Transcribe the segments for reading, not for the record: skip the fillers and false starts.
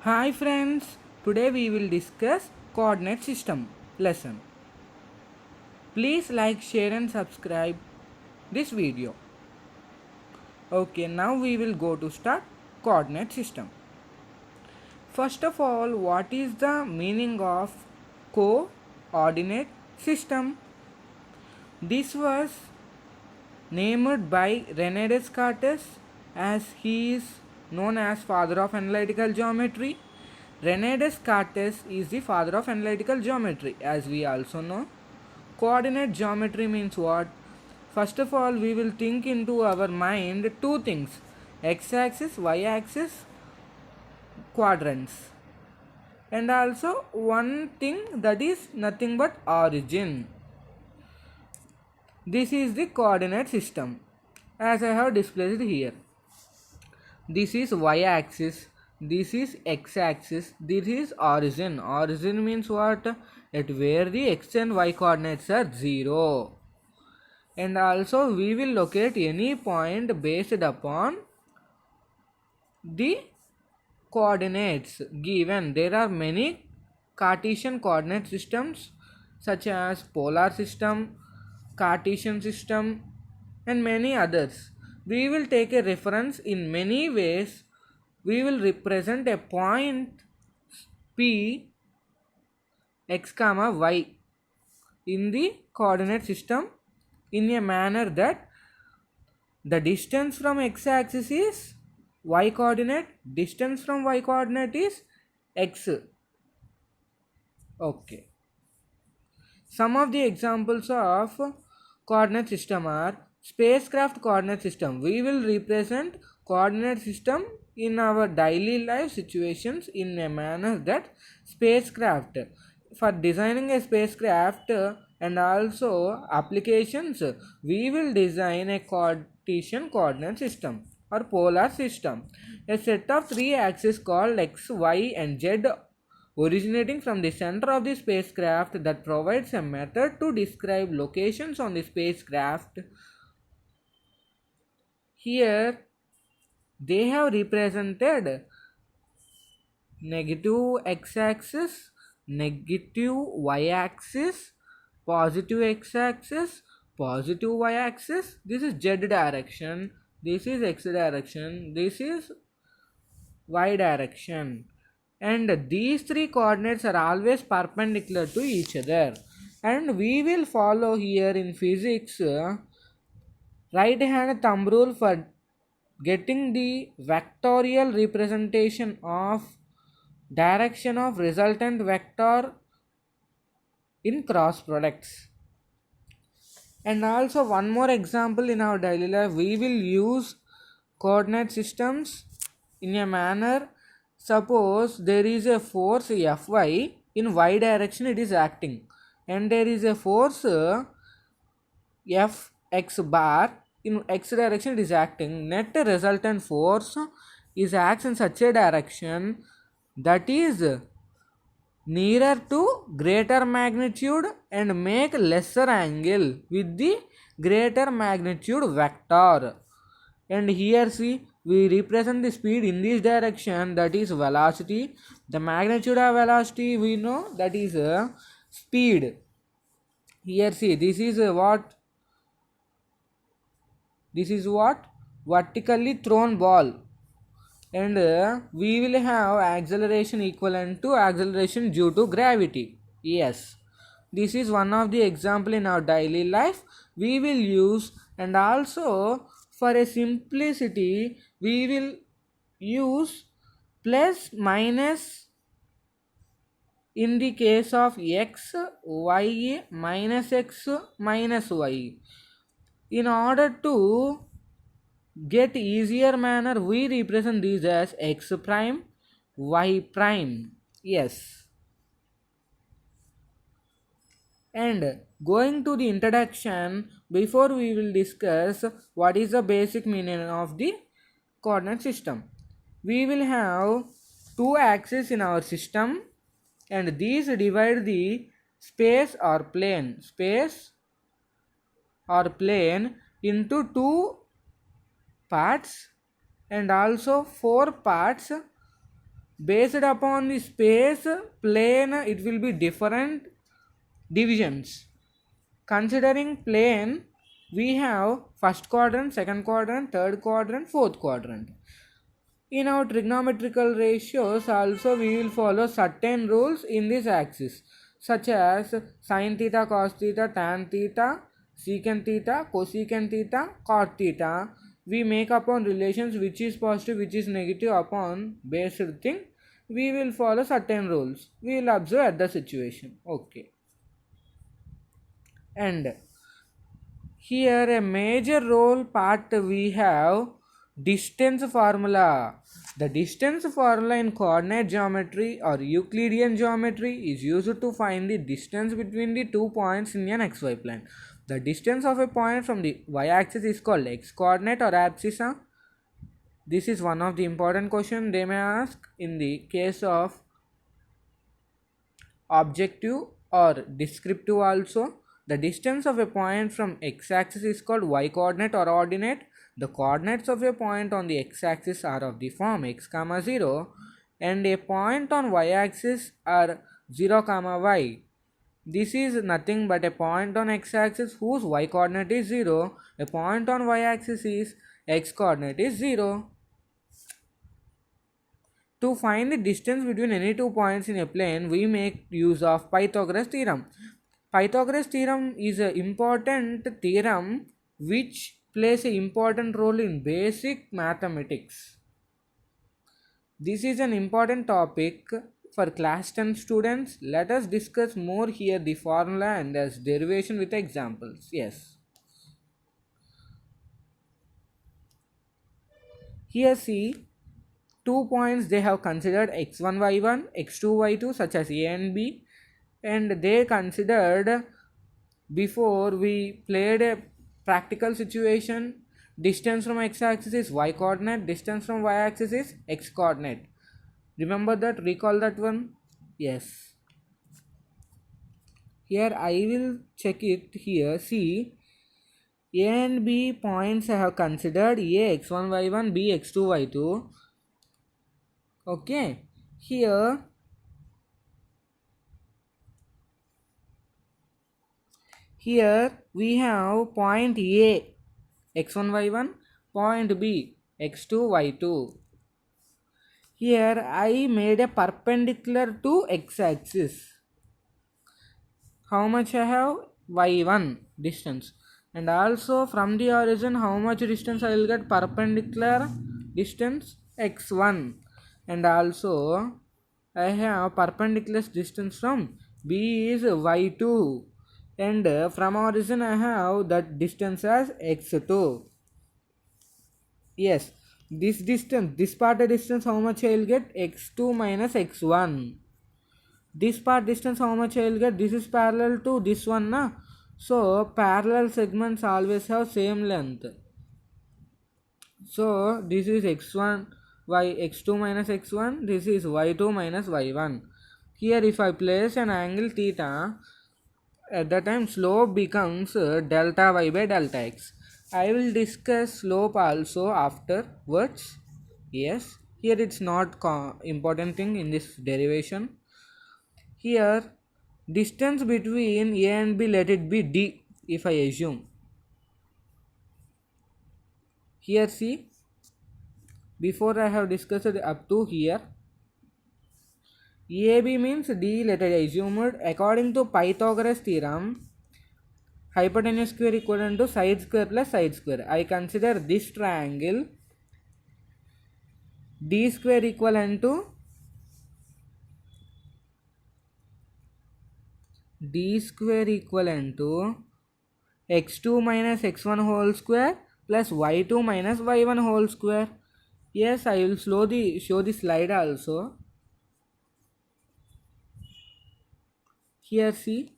Hi friends, today we will discuss coordinate system lesson. Please like, share and subscribe this video. Okay, now we will go to start coordinate system. First of all, what is the meaning of coordinate system? This was named by René Descartes as he is known as father of analytical geometry. René Descartes is the father of analytical geometry, as we also know. Coordinate geometry means what? First of all, we will think into our mind two things: x-axis, y-axis, quadrants, and also one thing that is nothing but origin. This is the coordinate system as I have displayed here. This is y-axis, this is x-axis, this is origin. Origin means what? At where the x and y coordinates are 0. And also we will locate any point based upon the coordinates given. There are many Cartesian coordinate systems such as polar system, Cartesian system and many others. We will take a reference in many ways. We will represent a point P x comma y in the coordinate system in a manner that the distance from x-axis is y coordinate, distance from y coordinate is x. Okay. Some of the examples of coordinate system are spacecraft coordinate system. We will represent coordinate system in our daily life situations in a manner that spacecraft. For designing a spacecraft and also applications, we will design a Cartesian coordinate system or polar system. A set of three axes called x, y and z originating from the center of the spacecraft that provides a method to describe locations on the spacecraft. Here they have represented negative x-axis, negative y-axis, positive x-axis, positive y-axis. This is z direction, this is x direction, this is y direction, and these three coordinates are always perpendicular to each other. And we will follow here in physics right hand thumb rule for getting the vectorial representation of direction of resultant vector in cross products. And also one more example, in our daily life we will use coordinate systems in a manner. Suppose there is a force Fy in y direction, it is acting, and there is a force Fx bar in x direction, it is acting. Net resultant force is acts in such a direction that is nearer to greater magnitude and make lesser angle with the greater magnitude vector. And here see, we represent the speed in this direction, that is velocity. The magnitude of velocity we know, that is speed. Here see, this is what vertically thrown ball, and we will have acceleration equivalent to acceleration due to gravity. Yes, this is one of the example in our daily life we will use. And also for a simplicity we will use plus minus in the case of x, y minus x minus y. In order to get easier manner, we represent these as x prime, y prime. Yes. And going to the introduction, before we will discuss what is the basic meaning of the coordinate system. We will have two axes in our system, and these divide the space or plane into two parts and also four parts Based upon the space plane, it will be different divisions. Considering plane, we have first quadrant, second quadrant, third quadrant, fourth quadrant. In our trigonometrical ratios also we will follow certain rules in this axis, such as sin theta, cos theta, tan theta, secant theta, cosecant theta, cot theta. We make upon relations which is positive, which is negative upon based thing. We will follow certain rules. We will observe at the situation. Okay. And here a major role part we have distance formula. The distance formula in coordinate geometry or Euclidean geometry is used to find the distance between the 2 points in an xy plane. The distance of a point from the y-axis is called x-coordinate or abscissa. This is one of the important questions they may ask in the case of objective or descriptive also. The distance of a point from x-axis is called y-coordinate or ordinate. The coordinates of a point on the x-axis are of the form x, 0 and a point on y-axis are 0, y. This is nothing but a point on x-axis whose y-coordinate is 0. A point on y-axis is x-coordinate is 0. To find the distance between any two points in a plane, we make use of Pythagoras theorem. Pythagoras theorem is an important theorem which plays an important role in basic mathematics. This is an important topic for class 10 students. Let us discuss more here the formula and its derivation with examples. Yes. Here see 2 points they have considered x1, y1, x2, y2 such as A and B, and they considered before we played a practical situation. Distance from x-axis is y-coordinate, distance from y-axis is x-coordinate. Remember that, recall that one? Yes. Here I will check it here. See, A and B points I have considered, A x1, y1, B x2, y2. Okay, here we have point A x1, y1, point B x2, y2. Here I made a perpendicular to x-axis. How much I have? y1 distance. And also from the origin how much distance I will get? Perpendicular distance x1. And also I have perpendicular distance from B is y2, and from origin I have that distance as x2. Yes, this distance, this part of distance how much I will get? x2 minus x1. This part distance how much I will get? This is parallel to this one, na? So parallel segments always have same length. So this is x1 x2 minus x1, this is y2 minus y1. Here if I place an angle theta, at that time slope becomes delta y by delta x. I will discuss slope also afterwards. Yes, here it's not important thing in this derivation. Here distance between A and B, let it be d if I assume. Here see, before I have discussed up to here, AB means d, let us assume it. According to Pythagoras theorem, hypotenuse square equivalent to side square plus side square. I consider this triangle d square equivalent to x2 minus x1 whole square plus y2 minus y1 whole square. Yes, I will show the slide also. Here see,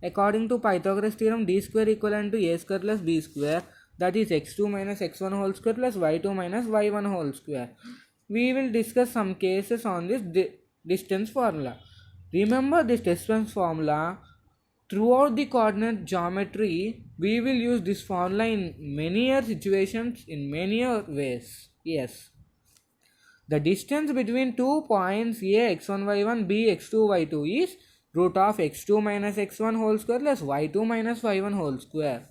according to Pythagoras theorem, d square equivalent to a square plus b square, that is x2 minus x1 whole square plus y2 minus y1 whole square. We will discuss some cases on this distance formula. Remember this distance formula. Throughout the coordinate geometry, we will use this formula in many situations, in many ways. Yes. The distance between 2 points A x1 y1 B x2 y2 is root of x2 minus x1 whole square plus y2 minus y1 whole square.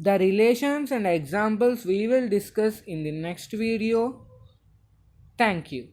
The relations and examples we will discuss in the next video. Thank you.